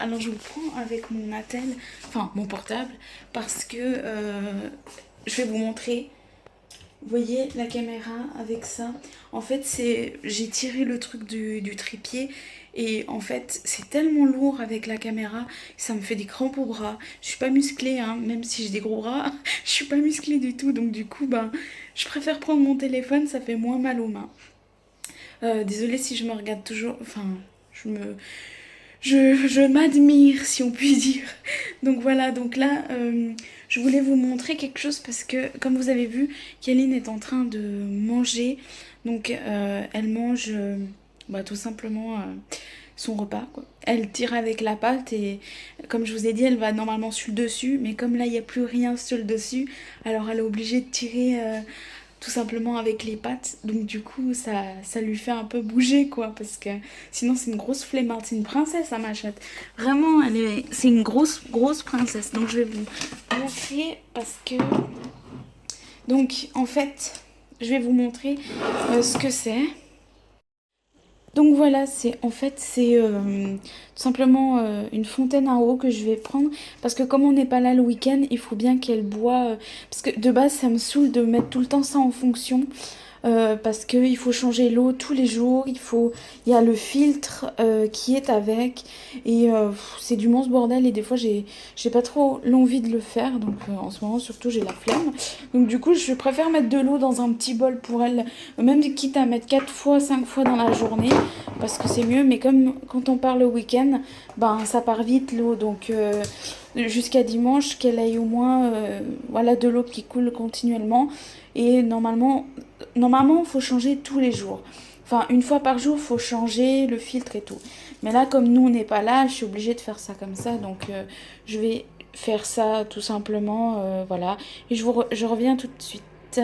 Alors je vous prends avec mon attel, enfin mon portable, parce que je vais vous montrer. Vous voyez la caméra avec ça. En fait, j'ai tiré le truc du trépied et en fait, c'est tellement lourd avec la caméra, ça me fait des crampes au bras. Je suis pas musclée, hein, même si j'ai des gros bras, je suis pas musclée du tout. Donc du coup, ben, je préfère prendre mon téléphone, ça fait moins mal aux mains. Désolée si je me regarde toujours, enfin, je me, je m'admire, si on peut dire. Donc voilà, donc là, je voulais vous montrer quelque chose parce que, comme vous avez vu, Kaline est en train de manger. Donc elle mange bah, tout simplement son repas, quoi. Elle tire avec la pâte et, comme je vous ai dit, elle va normalement sur le dessus. Mais comme là, il n'y a plus rien sur le dessus, alors elle est obligée de tirer tout simplement avec les pattes. Donc du coup, ça lui fait un peu bouger, quoi, parce que sinon c'est une grosse flemmarde. C'est une princesse, hein, ma chatte. Vraiment, c'est une grosse, grosse princesse. Donc je vais vous montrer parce que... Donc en fait, je vais vous montrer ce que c'est. Donc voilà, c'est tout simplement une fontaine à eau que je vais prendre parce que comme on n'est pas là le week-end, il faut bien qu'elle boit parce que de base ça me saoule de mettre tout le temps ça en fonction. Parce qu'il faut changer l'eau tous les jours, il y a le filtre qui est avec, et c'est du monstre bordel, et des fois j'ai pas trop l'envie de le faire, donc en ce moment surtout j'ai la flemme. Donc du coup je préfère mettre de l'eau dans un petit bol pour elle, même quitte à mettre 4 fois, 5 fois dans la journée, parce que c'est mieux, mais comme quand on part le week-end, ben ça part vite l'eau, donc jusqu'à dimanche qu'elle ait au moins voilà, de l'eau qui coule continuellement, et normalement, il faut changer tous les jours. Enfin, une fois par jour, il faut changer le filtre et tout. Mais là, comme nous, on n'est pas là, je suis obligée de faire ça comme ça. Donc, je vais faire ça tout simplement. Voilà. Et je reviens tout de suite.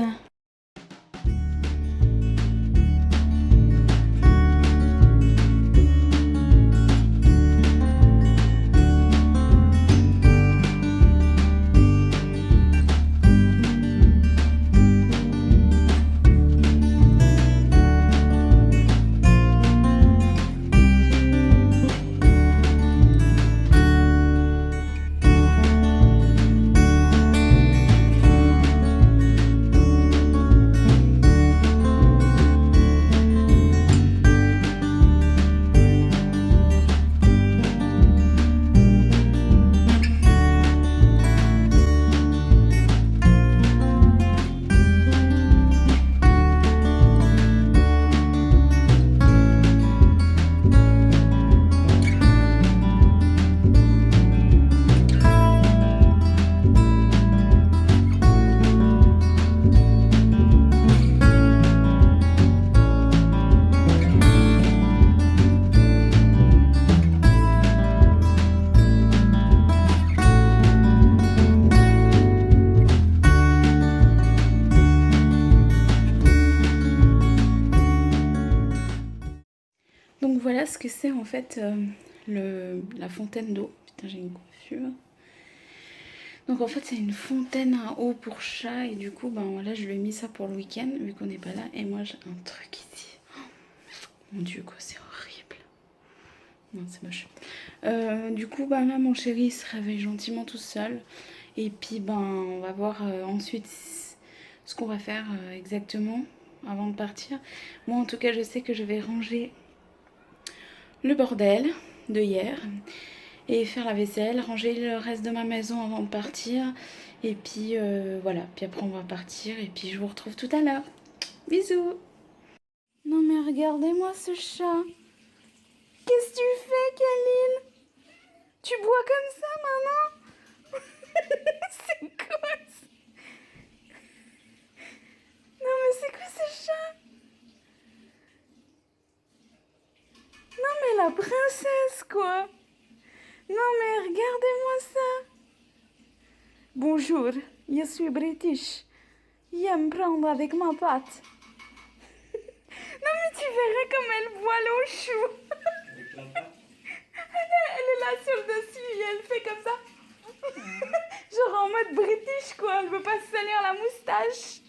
Donc voilà ce que c'est en fait la fontaine d'eau. Putain, j'ai une coiffure. Donc en fait c'est une fontaine à eau pour chat et du coup ben voilà, je lui ai mis ça pour le week-end vu qu'on n'est pas là, et moi j'ai un truc ici. Oh, mon dieu, quoi, c'est horrible. Non, c'est moche. Du coup ben là mon chéri il se réveille gentiment tout seul, et puis ben on va voir ensuite ce qu'on va faire exactement avant de partir. Moi en tout cas je sais que je vais ranger le bordel de hier et faire la vaisselle, ranger le reste de ma maison avant de partir, et puis voilà, puis après on va partir et puis je vous retrouve tout à l'heure. Bisous. Non mais regardez-moi ce chat. Qu'est-ce que tu fais, Kaline? Tu bois comme ça, maman? C'est quoi ça? Non mais c'est quoi ce chat? Non mais la princesse, quoi. Non mais regardez-moi ça. Bonjour, je suis british. J'aime prendre avec ma patte. Non mais tu verrais comme elle boit l'eau chou. Elle est là sur le dessus et elle fait comme ça. Genre en mode british, quoi. Elle veut pas se salir la moustache.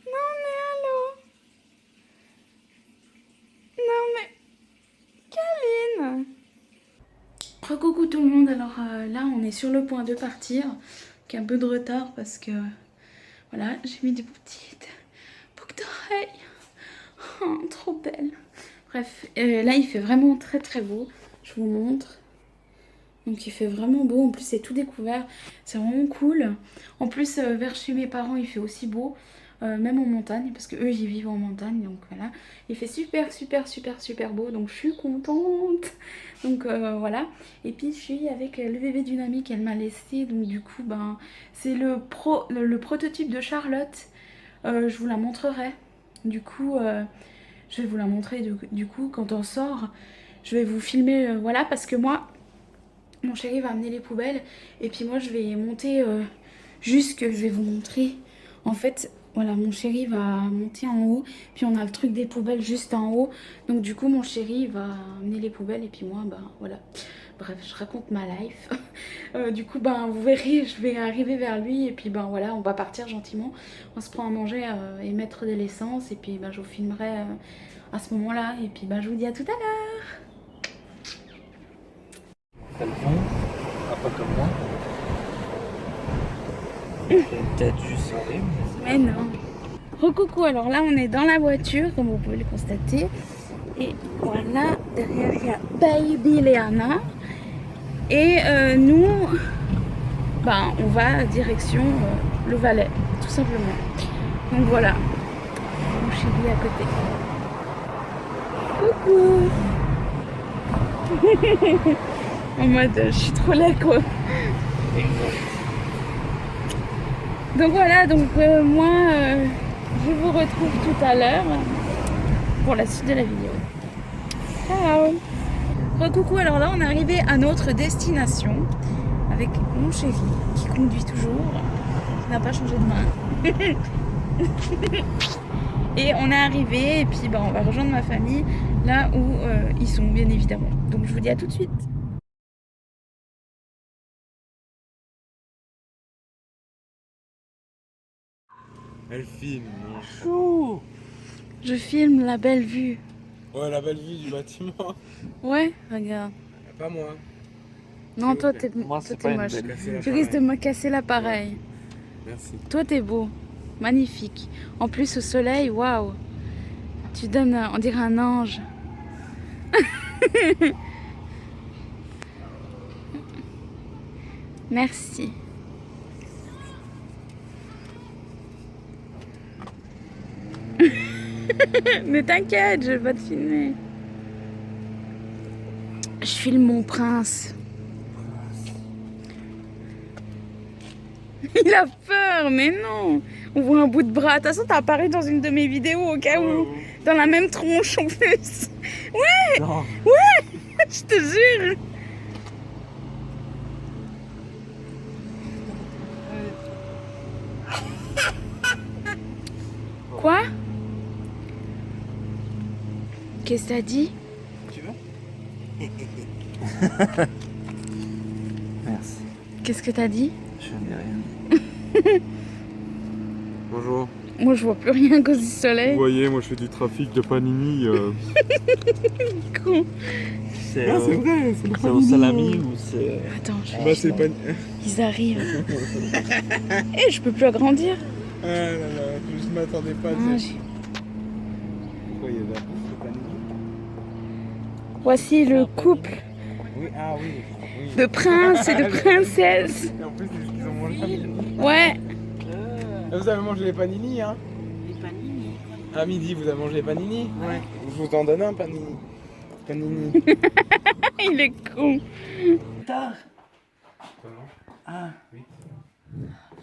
Non mais allô. Non mais... Kaline. Recoucou tout le monde, alors là on est sur le point de partir, qui a un peu de retard parce que voilà, j'ai mis des petites boucles d'oreilles, oh, trop belles. Bref, là il fait vraiment très très beau, je vous montre. Donc il fait vraiment beau, en plus c'est tout découvert, c'est vraiment cool. En plus vers chez mes parents il fait aussi beau, même en montagne, parce que eux ils vivent en montagne, donc voilà. Il fait super super super super beau, donc je suis contente. Donc voilà, et puis je suis avec le bébé d'une amie qu'elle m'a laissé, donc du coup ben c'est le prototype de Charlotte. Je vous la montrerai, du coup je vais vous la montrer du coup quand on sort. Je vais vous filmer, voilà, parce que moi... Mon chéri va amener les poubelles et puis moi je vais monter juste que je vais vous montrer. En fait, voilà, mon chéri va monter en haut, puis on a le truc des poubelles juste en haut. Donc du coup mon chéri va amener les poubelles et puis moi, ben voilà. Bref, je raconte ma life. Du coup, ben vous verrez, je vais arriver vers lui et puis ben voilà, on va partir gentiment. On se prend à manger et mettre de l'essence et puis ben je vous filmerai à ce moment-là. Et puis ben je vous dis à tout à l'heure. Elles vont, pas comme moi. Peut-être juste horrible. Mais non. Recoucou, alors là on est dans la voiture comme vous pouvez le constater. Et voilà, derrière il y a Baby Léana. Et nous, ben, on va direction le Valais, tout simplement. Donc voilà, mon chéri à côté. Coucou. En mode, je suis trop laid quoi. Donc voilà, donc moi, je vous retrouve tout à l'heure pour la suite de la vidéo. Ciao. Recoucou, alors là on est arrivé à notre destination avec mon chéri qui conduit toujours, qui n'a pas changé de main. Et on est arrivé et puis ben, on va rejoindre ma famille là où ils sont bien évidemment. Donc je vous dis à tout de suite. Elle filme. Chou. Je filme la belle vue. Ouais, la belle vue du bâtiment. Ouais, regarde. Pas moi. Non, toi plaît. t'es Moi, c'est pas une moche. belle vue. Tu risques de me casser l'appareil. Merci. Toi t'es beau, magnifique. En plus au soleil, waouh. Tu donnes, on dirait un ange. Merci. Mais t'inquiète, je vais pas te filmer. Je filme mon prince. Il a peur, mais non. On voit un bout de bras. De toute façon, t'as apparu dans une de mes vidéos au cas où. Dans la même tronche en plus. Ouais. Non. Ouais. Je te jure. Quoi? Qu'est-ce que t'as dit? Tu veux? Merci. Qu'est-ce que t'as dit? Je dis rien. Bonjour. Moi, je vois plus rien à cause du Vous soleil. voyez, moi je fais du trafic de panini. Con. C'est Ah, c'est vrai, c'est le c'est au salami ou c'est. Attends, je Bah, vais... c'est panini. Ils arrivent. Eh, je peux plus agrandir. Ah là là, je m'attendais pas à Ah, ça. j'ai- Pourquoi il y a de la bouffe, le panini? Voici le couple Oui, ah oui. Oui. de princes et de princesses. Et en plus, c'est ce qu'ils ont mangé à midi. Ouais. Ah, vous avez mangé les panini, hein? Les panini. À midi, vous avez mangé les panini? Ouais. Je vous en donne un panini. Panini. Il est con. Tard. Comment? Ah. Oui.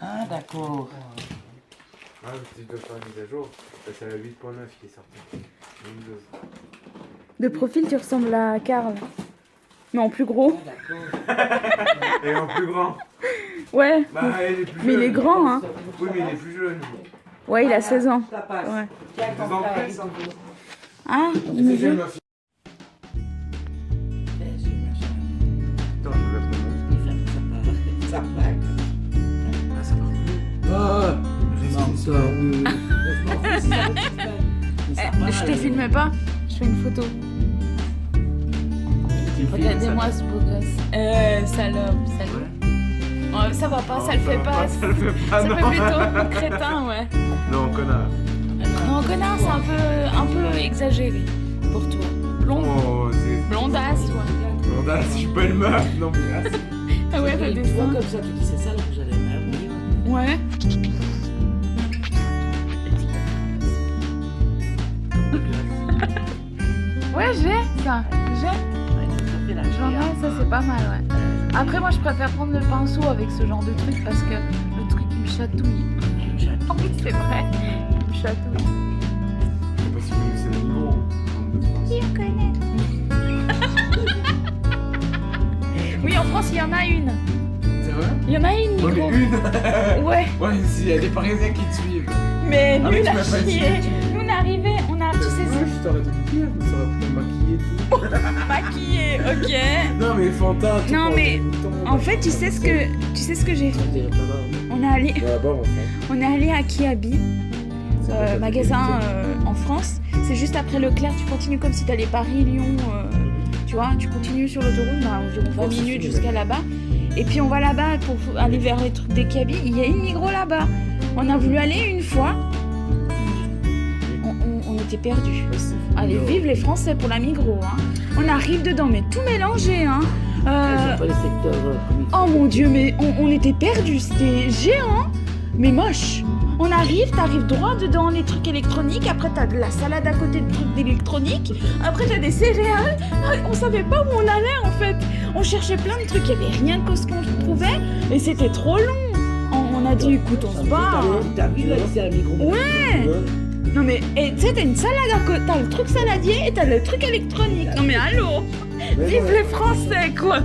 Ah, d'accord. Ah, tu dois faire une mise à jour. C'est la 8.9 qui est sortie. Windows. De profil, tu ressembles à Karl. Mais en plus gros. Et en plus grand. Ouais. Bah, il est plus Mais il est jeune. grand, hein. Oui, mais il est plus jeune. Ouais, il a 16 ans. Ouais. 2 ans de plus. Ah, C'est il me quelle veut. ma fille? Attends, je regarde comment. Ah, ça marche plus. Je te filme pas. Je fais une photo. Regardez-moi ce beau gosse. Salope, salut. Oh, ça va pas, Oh, ça le fait pas. Ça le fait pas, Ça non. fait plutôt crétin, ouais. Non, connard. Non, connard, c'est un peu exagéré pour toi. Blonde, Oh, c'est... blondasse, ouais. Blondasse, je suis pas une meuf, non mais... Ah ouais, le Tu vois dessin. comme ça, tu dis c'est ça le rouge à lèvres. Ouais. Ouais, j'ai ça. J'en ai, ça c'est pas mal, ouais. Après, moi je préfère prendre le pinceau avec ce genre de truc parce que le truc il me chatouille. Oh oui, c'est vrai, il me chatouille. Je sais pas si vous connaissez le Migros. Qui on connaît? Oui, en France il y en a une. C'est vrai? Il y en a une, Ouais, Migros. mais une. Ouais, Ouais, s'il y a des Parisiens qui te suivent. mais Ah, mais nul tu à m'as pas dit. chier. Nous on est arrivés, on a, tu sais, Moi, je t'aurais dit pire, mais ça aurait pu me maquiller et tout. maquillés, ok. Non, mais Fanta, tout Non, pour mais des boutons, En fait, tu sais ce que j'ai fait? On est allé, Là-bas, en fait. on est allé à Kiabi, magasin en France. C'est juste après Leclerc, tu continues comme si t'allais Paris-Lyon, tu vois, tu continues sur l'autoroute, bah, environ 20 minutes jusqu'à là-bas. Et puis on va là-bas pour aller vers les trucs des Kiabi. Il y a une Migros là-bas. On a voulu aller une fois. On était perdus. Allez, vive les Français pour la Migros. Hein. On arrive dedans, mais tout mélangé. Hein. Pas les secteurs Oh mon Dieu, mais on était perdus. C'était géant, mais moche. On arrive, t'arrives droit dedans les trucs électroniques. Après, t'as de la salade à côté de trucs d'électronique. Après, t'as des céréales. On savait pas où on allait en fait. On cherchait plein de trucs. Il y avait rien que ce qu'on trouvait. Et c'était trop long. On a dit, écoute, on se barre. T'as vu là, ici à la micro. Ouais. Non mais, et tu sais, t'as une salade à côté, t'as le truc saladier et t'as le truc électronique. Non mais allô, vive les Français quoi.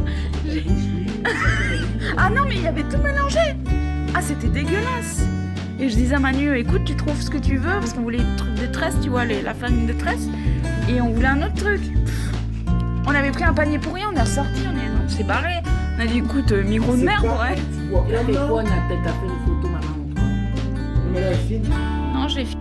Ah non mais il y avait tout mélangé. Ah c'était dégueulasse. Et je disais à Manu, écoute, tu trouves ce que tu veux, parce qu'on voulait le truc de tresse, tu vois, la farine de tresse, et on voulait un autre truc. On avait pris un panier pour rien, on est ressorti, on s'est barré. On a dit, écoute, Migros de merde, ouais. Il a fait quoi? On a peut-être fait une photo, maman. Mais là, elle filme. Non, j'ai fini.